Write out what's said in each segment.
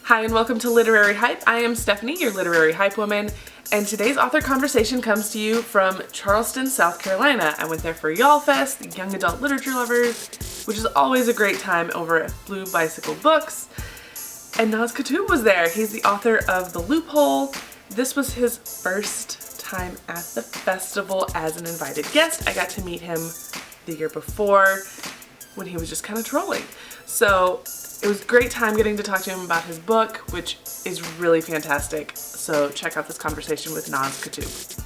Hi and welcome to Literary Hype. I am Stephanie, your Literary Hype Woman, and today's author conversation comes to you from Charleston, South Carolina. I went there for Y'all Fest, the Young Adult Literature Lovers, which is always a great time over at Blue Bicycle Books. And Naz Kutub was there. He's the author of The Loophole. This was his first time at the festival as an invited guest. I got to meet him the year before when he was just kind of trolling. So it was a great time getting to talk to him about his book, which is really fantastic. So check out this conversation with Naz Kutub.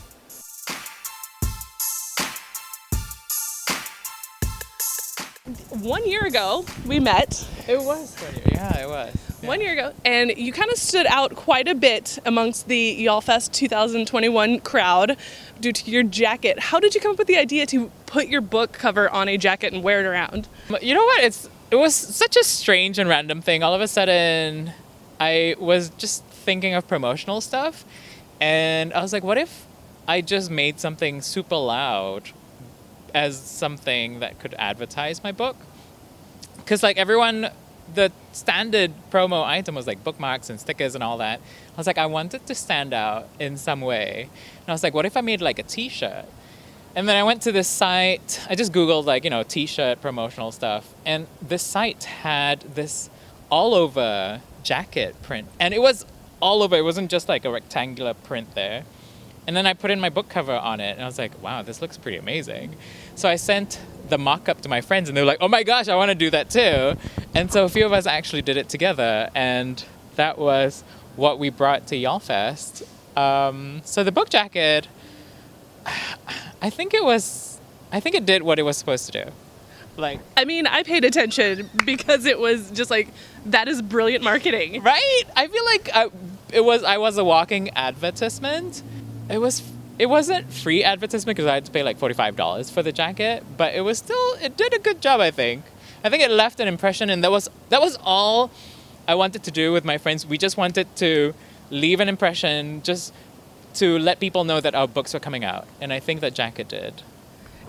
One year ago, we met. It was 1 year. Yeah, it was. Yeah. 1 year ago, and you kind of stood out quite a bit amongst the Y'all Fest 2021 crowd due to your jacket. How did you come up with the idea to put your book cover on a jacket and wear it around? You know what? It was such a strange and random thing. All of a sudden, I was just thinking of promotional stuff, and I was like, what if I just made something super loud as something that could advertise my book? Because like everyone, the standard promo item was like bookmarks and stickers and all that. I was like, I wanted to stand out in some way. And I was like, what if I made like a t-shirt? And then I went to this site, I just Googled like, t-shirt promotional stuff. And this site had this all over jacket print. And it was all over, it wasn't just like a rectangular print there. And then I put in my book cover on it and I was like, wow, this looks pretty amazing. So I sent the mock-up to my friends and they were like, oh my gosh, I want to do that too. And so a few of us actually did it together, and that was what we brought to Y'all Fest. So the book jacket, I think it did what it was supposed to do. I paid attention because it was just like, that is brilliant marketing. Right? I feel like I was a walking advertisement. It wasn't free advertisement because I had to pay like $45 for the jacket, but it did a good job, I think. I think it left an impression, and that was all I wanted to do with my friends. We just wanted to leave an impression, just to let people know that our books were coming out, and I think that jacket did.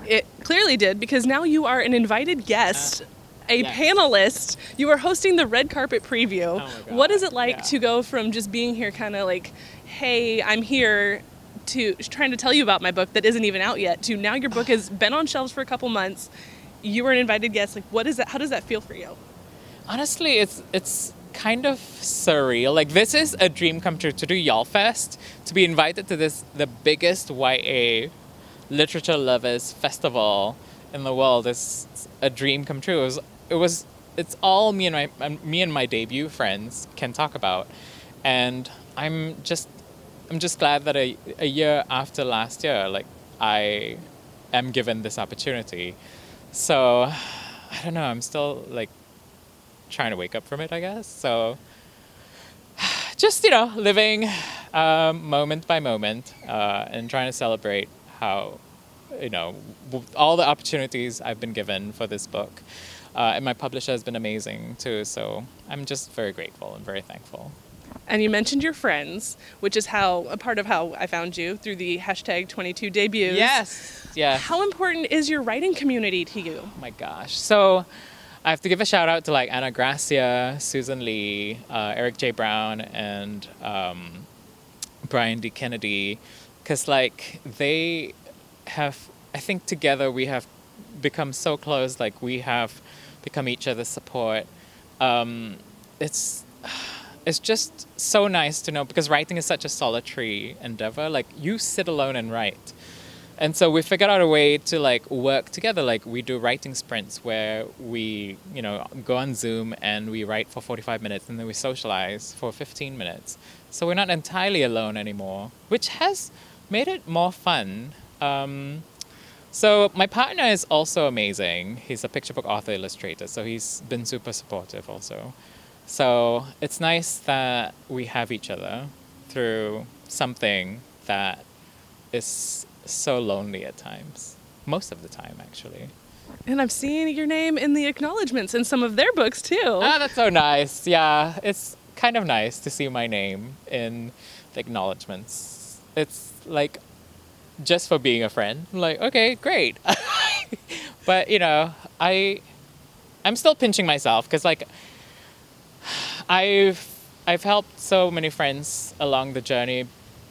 It clearly did, because now you are an invited guest, yes. panelist. You are hosting the red carpet preview. Oh my God. What is it like to go from just being here kind of like, hey, I'm here, to trying to tell you about my book that isn't even out yet, to now your book has been on shelves for a couple months, you were an invited guest. Like, what is that? How does that feel for you? Honestly, it's kind of surreal. Like, this is a dream come true to do Y'all Fest, to be invited to the biggest YA literature lovers festival in the world is a dream come true. It's all me and my debut friends can talk about, and I'm just glad that a year after last year, like, I am given this opportunity. So, I don't know, I'm still, like, trying to wake up from it, I guess. So, just, living moment by moment and trying to celebrate how, all the opportunities I've been given for this book. And my publisher has been amazing, too. So, I'm just very grateful and very thankful. And you mentioned your friends, which is a part of how I found you, through the hashtag 22 debuts. Yes. Yeah. How important is your writing community to you? Oh my gosh. So I have to give a shout out to like Anna Gracia, Susan Lee, Eric J. Brown, and Brian D. Kennedy, because like they have, I think together we have become so close. Like we have become each other's support. It's just so nice to know, because writing is such a solitary endeavor. Like, you sit alone and write. And so we figured out a way to, like, work together. Like, we do writing sprints where we, go on Zoom and we write for 45 minutes and then we socialize for 15 minutes. So we're not entirely alone anymore, which has made it more fun. So my partner is also amazing. He's a picture book author, illustrator, so he's been super supportive also. So it's nice that we have each other through something that is so lonely at times. Most of the time, actually. And I've seen your name in the acknowledgments in some of their books, too. Ah, that's so nice. Yeah, it's kind of nice to see my name in the acknowledgments. It's like, just for being a friend. I'm like, okay, great. But, I'm still pinching myself because, like, I've I've helped so many friends along the journey,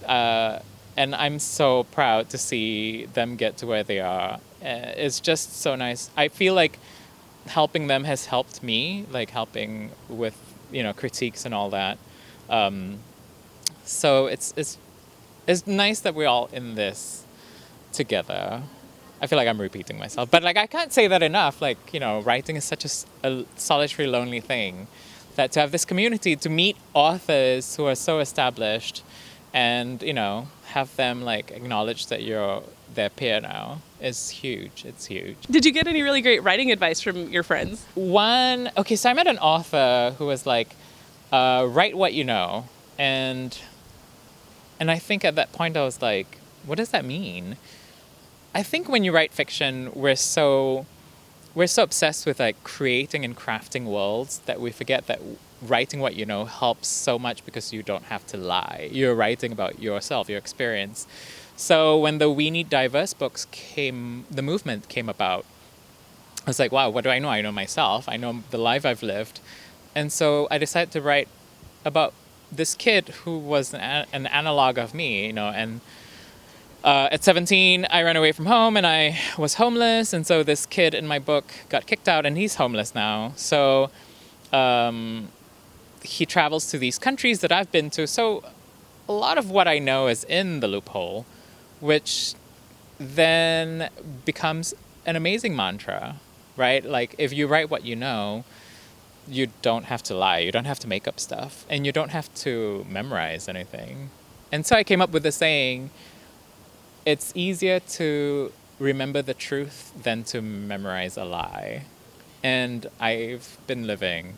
and I'm so proud to see them get to where they are. It's just so nice. I feel like helping them has helped me, like helping with critiques and all that. So it's nice that we're all in this together. I feel like I'm repeating myself, but like I can't say that enough. Like writing is such a solitary, lonely thing. That to have this community, to meet authors who are so established, and have them like acknowledge that you're their peer now is huge. It's huge. Did you get any really great writing advice from your friends? So I met an author who was like, write what you know, and I think at that point I was like, what does that mean? I think when you write fiction, we're so obsessed with like creating and crafting worlds that we forget that writing what you know helps so much because you don't have to lie. You're writing about yourself, your experience. So when the We Need Diverse books the movement came about, I was like, wow, what do I know? I know myself. I know the life I've lived. And so I decided to write about this kid who was an analog of me, and at 17, I ran away from home and I was homeless. And so this kid in my book got kicked out and he's homeless now. So he travels to these countries that I've been to. So a lot of what I know is in the Loophole, which then becomes an amazing mantra, right? Like if you write what you know, you don't have to lie. You don't have to make up stuff. And you don't have to memorize anything. And so I came up with the saying, it's easier to remember the truth than to memorize a lie. And I've been living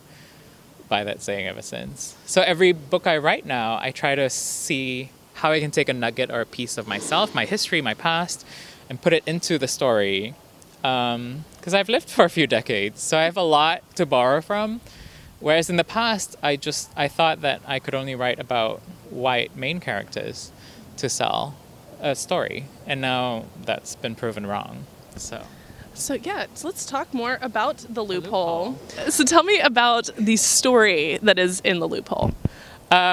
by that saying ever since. So every book I write now, I try to see how I can take a nugget or a piece of myself, my history, my past, and put it into the story. Because I've lived for a few decades, so I have a lot to borrow from. Whereas in the past, I thought that I could only write about white main characters to sell a story, and now that's been proven wrong. So let's talk more about the Loophole. So tell me about the story that is in the Loophole.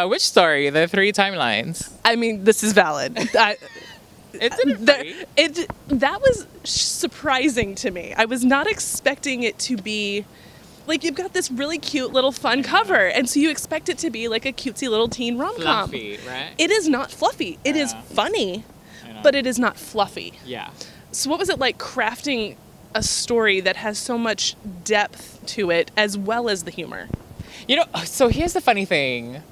Which story? The 3 timelines. I mean, this is valid. That was surprising to me. I was not expecting it to be like, you've got this really cute little fun cover, and so you expect it to be like a cutesy little teen rom-com. Fluffy, right? It is not fluffy. It is funny, but it is not fluffy. Yeah. So what was it like crafting a story that has so much depth to it as well as the humor? So here's the funny thing.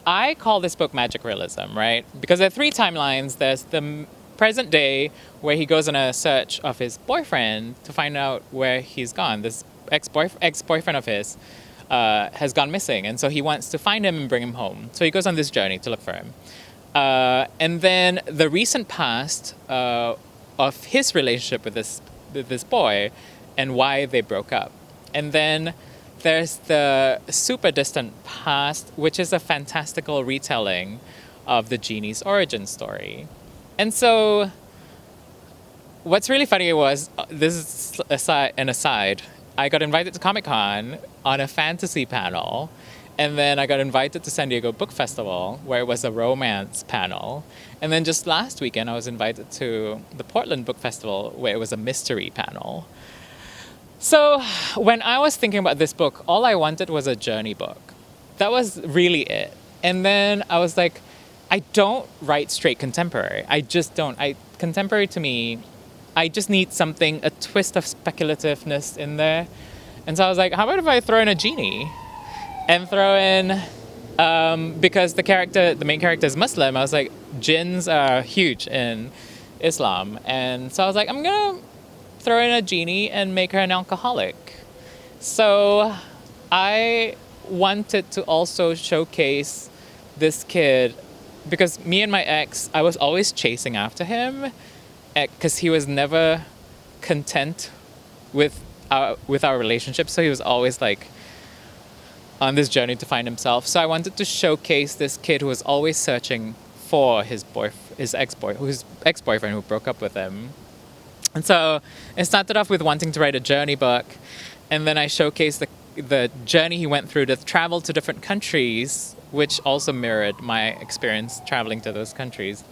I call this book magic realism, right? Because there are 3 timelines. There's the present day, where he goes on a search of his boyfriend to find out where he's gone. This ex-boyfriend of his has gone missing, and so he wants to find him and bring him home. So he goes on this journey to look for him. And then the recent past of his relationship with this boy and why they broke up. And then there's the super distant past, which is a fantastical retelling of the genie's origin story. And so what's really funny was, this is an aside, I got invited to Comic-Con on a fantasy panel, and then I got invited to San Diego Book Festival, where it was a romance panel. And then just last weekend, I was invited to the Portland Book Festival, where it was a mystery panel. So when I was thinking about this book, all I wanted was a journey book. That was really it. And then I was like, I don't write straight contemporary. I just don't. Contemporary to me, I just need something, a twist of speculativeness in there. And so I was like, how about if I throw in a genie? And throw in, because the main character is Muslim, I was like, jinns are huge in Islam. And so I was like, I'm going to throw in a genie and make her an alcoholic. So I wanted to also showcase this kid, because me and my ex, I was always chasing after him, because he was never content with our relationship. So he was always like on this journey to find himself. So I wanted to showcase this kid who was always searching for his ex-boyfriend who broke up with him. And so it started off with wanting to write a journey book, and then I showcased the journey he went through to travel to different countries, which also mirrored my experience traveling to those countries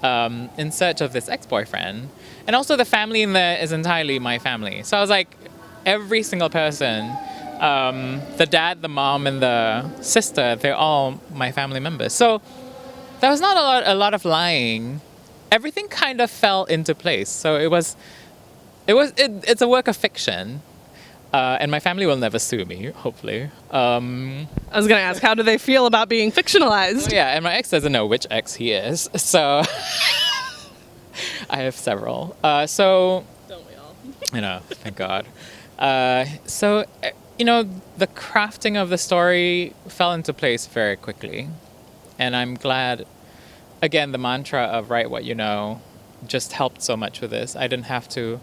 in search of this ex-boyfriend. And also the family in there is entirely my family. So I was like, every single person, the dad, the mom, and the sister, they're all my family members. So there was not a lot of lying. Everything kind of fell into place. So it's a work of fiction. And my family will never sue me, hopefully. I was going to ask, how do they feel about being fictionalized? Yeah, and my ex doesn't know which ex he is, so I have several. So Don't we all? thank God. So the crafting of the story fell into place very quickly, and I'm glad. Again, the mantra of write what you know just helped so much with this. I didn't have to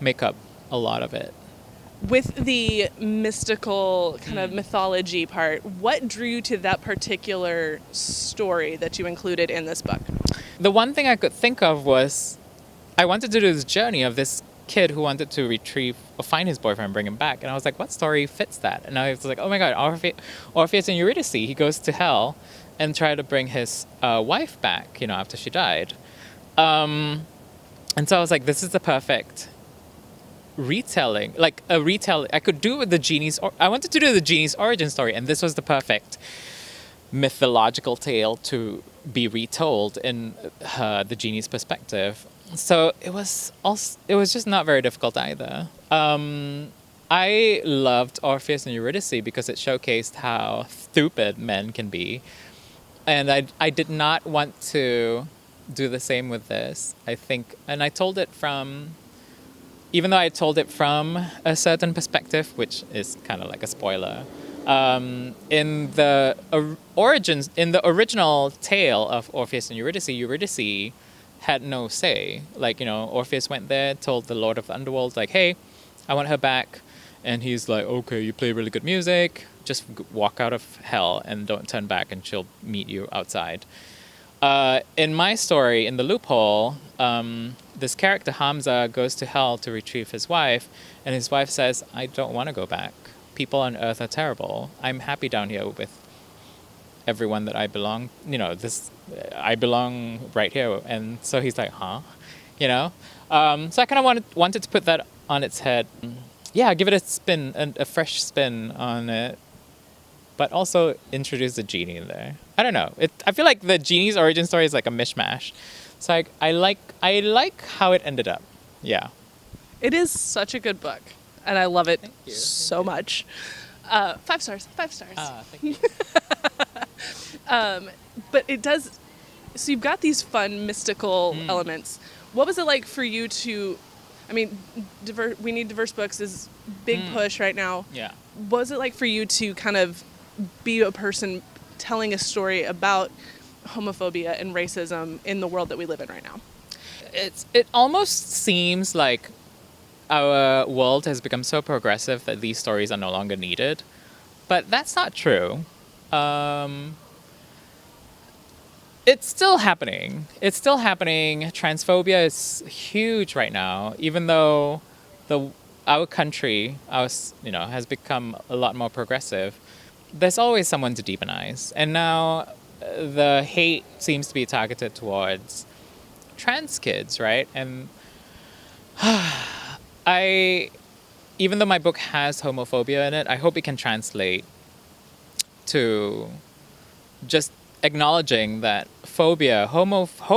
make up a lot of it. With the mystical kind of mythology part, what drew you to that particular story that you included in this book? The one thing I could think of was I wanted to do this journey of this kid who wanted to retrieve or find his boyfriend and bring him back. And I was like, what story fits that? And I was like, oh my God, Orpheus and Eurydice. He goes to hell and try to bring his wife back, after she died. And so I was like, this is the perfect retelling, like a retelling. I could do it with the genie's. I wanted to do the genie's origin story, and this was the perfect mythological tale to be retold in the genie's perspective. So it was just not very difficult either. I loved Orpheus and Eurydice because it showcased how stupid men can be, and I did not want to do the same with this. I think, and I told it from. Even though I told it from a certain perspective, which is kind of like a spoiler, in the original tale of Orpheus and Eurydice had no say. Like, Orpheus went there, told the Lord of the Underworld, like, hey, I want her back. And he's like, okay, you play really good music, just walk out of hell and don't turn back and she'll meet you outside. In my story, in the Loophole, this character, Hamza, goes to hell to retrieve his wife, and his wife says, I don't want to go back. People on Earth are terrible. I'm happy down here with everyone that I belong, I belong right here. And so he's like, huh? So I kind of wanted to put that on its head. Yeah, give it a spin, a fresh spin on it, but also introduce the genie in there. I don't know. I feel like the genie's origin story is like a mishmash. So I like how it ended up. Yeah. It is such a good book, and I love it Thank you. so much. 5 stars. 5 stars. Thank you. But it does. So you've got these fun mystical elements. What was it like for you to? I mean, we need diverse books is big push right now. Yeah. What was it like for you to kind of be a person telling a story about homophobia and racism in the world that we live in right now? It almost seems like our world has become so progressive that these stories are no longer needed, but that's not true. It's still happening. Transphobia is huge right now, even though our country, has become a lot more progressive. There's always someone to demonize, and now the hate seems to be targeted towards trans kids, right? And even though my book has homophobia in it, I hope it can translate to just acknowledging that homophobia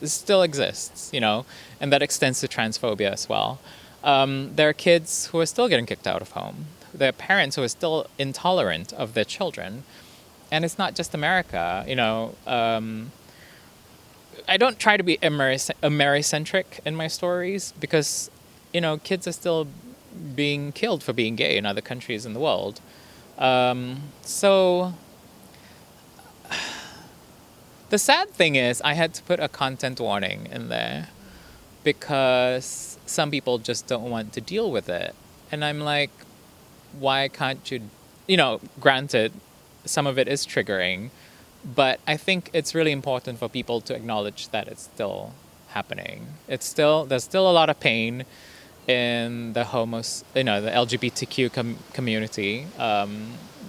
still exists, and that extends to transphobia as well. There are kids who are still getting kicked out of home. There are parents who are still intolerant of their children. And it's not just America, I don't try to be Americentric in my stories because, kids are still being killed for being gay in other countries in the world. So the sad thing is I had to put a content warning in there because some people just don't want to deal with it. And I'm like, why can't you, granted, some of it is triggering, but I think it's really important for people to acknowledge that it's still happening. There's still a lot of pain, in the the LGBTQ community.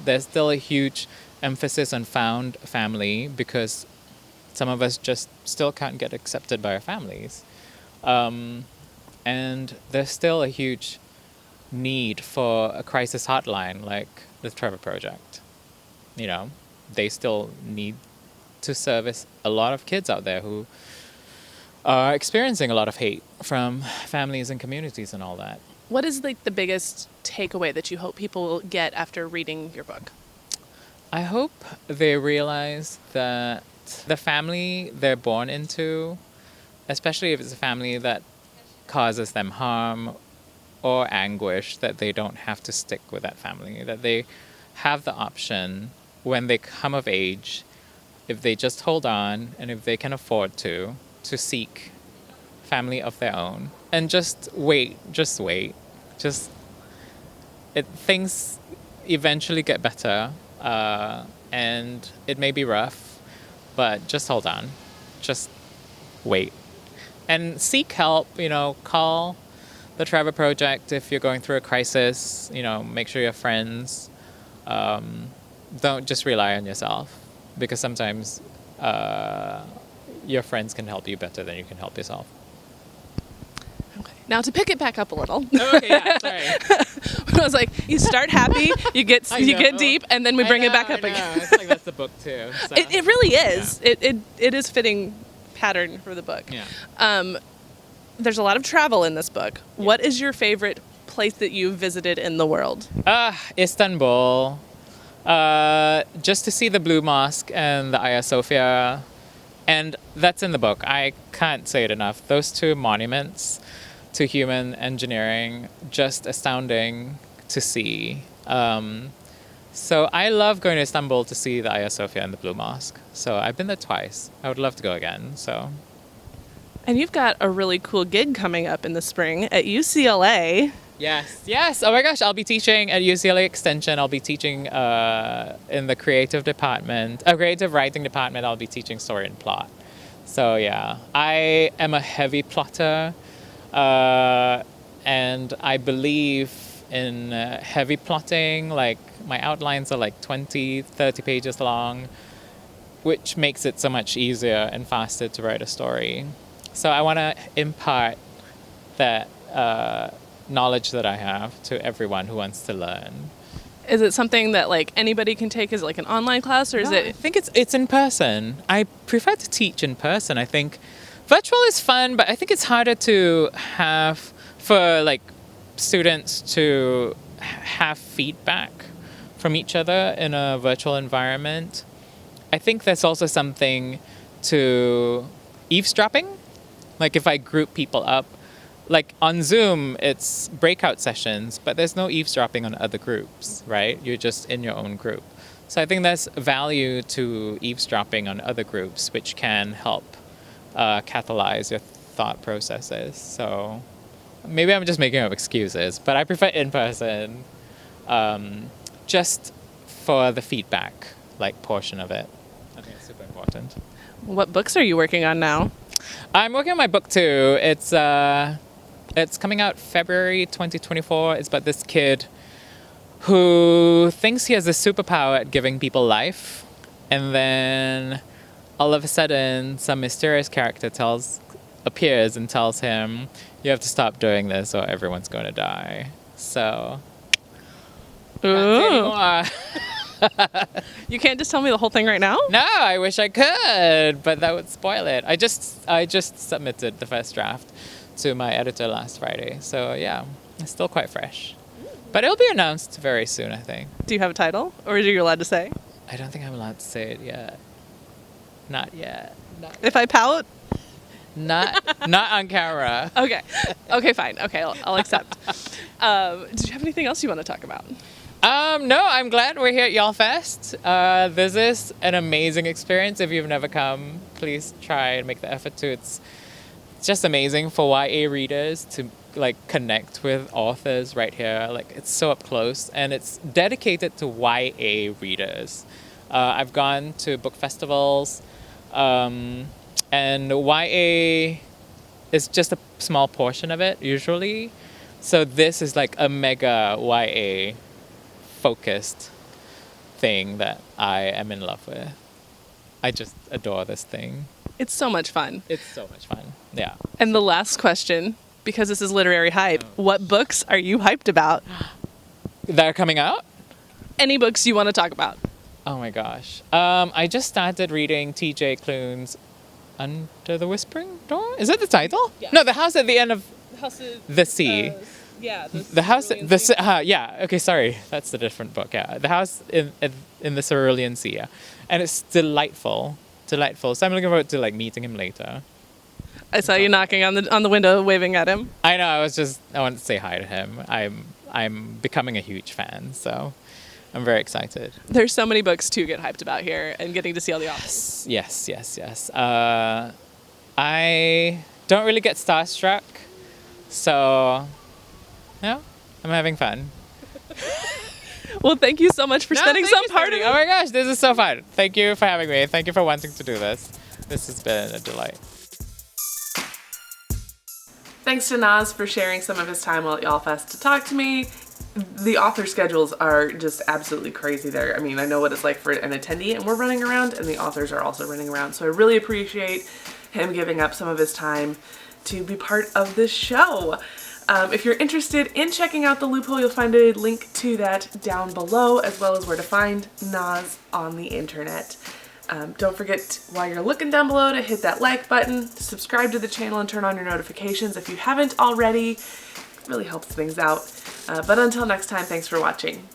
There's still a huge emphasis on found family because some of us just still can't get accepted by our families. And there's still a huge need for a crisis hotline like the Trevor Project. They still need to service a lot of kids out there who are experiencing a lot of hate from families and communities and all that. What is like the biggest takeaway that you hope people will get after reading your book? I hope they realize that the family they're born into, especially if it's a family that causes them harm or anguish, that they don't have to stick with that family, that they have the option when they come of age, if they just hold on and if they can afford to seek family of their own and just wait. Things eventually get better, and it may be rough, but just hold on. Just wait. And seek help, call the Trevor Project if you're going through a crisis, make sure you have friends. Don't just rely on yourself, because sometimes your friends can help you better than you can help yourself. Okay. Now to pick it back up a little. Oh, okay, yeah, sorry. I was like, you start happy, you get deep, and then we bring it back up again. It's like that's the book too. So. It really is. Yeah. It is fitting pattern for the book. Yeah. There's a lot of travel in this book. Yeah. What is your favorite place that you've visited in the world? Istanbul. Just to see the Blue Mosque and the Hagia Sophia. And that's in the book. I can't say it enough. Those two monuments to human engineering, just astounding to see. So I love going to Istanbul to see the Hagia Sophia and the Blue Mosque. So I've been there twice. I would love to go again. So. And you've got a really cool gig coming up in the spring at UCLA. Yes. Oh my gosh, I'll be teaching at UCLA Extension. I'll be teaching in the creative writing department. I'll be teaching story and plot. So yeah, I am a heavy plotter, and I believe in heavy plotting. Like my outlines are like 20, 30 pages long, which makes it so much easier and faster to write a story. So I want to impart that knowledge that I have to everyone who wants to learn. Is it something that like anybody can take? Is it like an online class, or is it? I think it's in person. I prefer to teach in person. I think virtual is fun, but I think it's harder to have for like students to have feedback from each other in a virtual environment. I think there's also something to eavesdropping. Like if I group people up, like on Zoom, it's breakout sessions, but there's no eavesdropping on other groups, right? You're just in your own group. So I think there's value to eavesdropping on other groups, which can help catalyze your thought processes. So maybe I'm just making up excuses, but I prefer in person, just for the feedback, like portion of it. I think it's super important. What books are you working on now? I'm working on my book too. It's coming out February 2024. It's about this kid who thinks he has a superpower at giving people life, and then all of a sudden some mysterious character appears and tells him, you have to stop doing this or everyone's going to die. So can't say anymore. You can't just tell me the whole thing right now? No, I wish I could, but that would spoil it. I just submitted the first draft to my editor last Friday. So yeah, it's still quite fresh. But it'll be announced very soon, I think. Do you have a title, or are you allowed to say? I don't think I'm allowed to say it yet. Not yet. If I pout? Not on camera. Okay. Okay, fine. Okay, I'll accept. Did you have anything else you want to talk about? No, I'm glad we're here at Y'all Fest. This is an amazing experience. If you've never come, please try and make the effort to. It's just amazing for YA readers to like connect with authors right here. Like it's so up close, and it's dedicated to YA readers. I've gone to book festivals, and YA is just a small portion of it usually. So this is like a mega YA focused thing that I am in love with. I just adore this thing. It's so much fun. It's so much fun. Yeah. And the last question, because this is literary hype, what books are you hyped about? That are coming out? Any books you want to talk about? Oh my gosh. I just started reading T.J. Klune's Under the Whispering Door? Is that the title? Yeah. No, The House at the End of House of the Sea. Yeah. The House, yeah, okay, sorry. That's the different book, yeah. The House in the Cerulean Sea, yeah. And it's delightful. Delightful. So I'm looking forward to, like, meeting him later. I saw you knocking on the window, waving at him. I know, I wanted to say hi to him. I'm becoming a huge fan, so I'm very excited. There's so many books to get hyped about here, and getting to see all the authors. Yes. I don't really get starstruck, so yeah, I'm having fun. Well, thank you so much for spending some part of Oh my gosh, this is so fun. Thank you for having me. Thank you for wanting to do this. This has been a delight. Thanks to Naz for sharing some of his time while at YALLFest to talk to me. The author schedules are just absolutely crazy there. I mean, I know what it's like for an attendee, and we're running around, and the authors are also running around. So I really appreciate him giving up some of his time to be part of this show. If you're interested in checking out the Loophole, you'll find a link to that down below, as well as where to find Naz on the internet. Don't forget, while you're looking down below, to hit that like button, subscribe to the channel, and turn on your notifications if you haven't already. It really helps things out. But until next time, thanks for watching.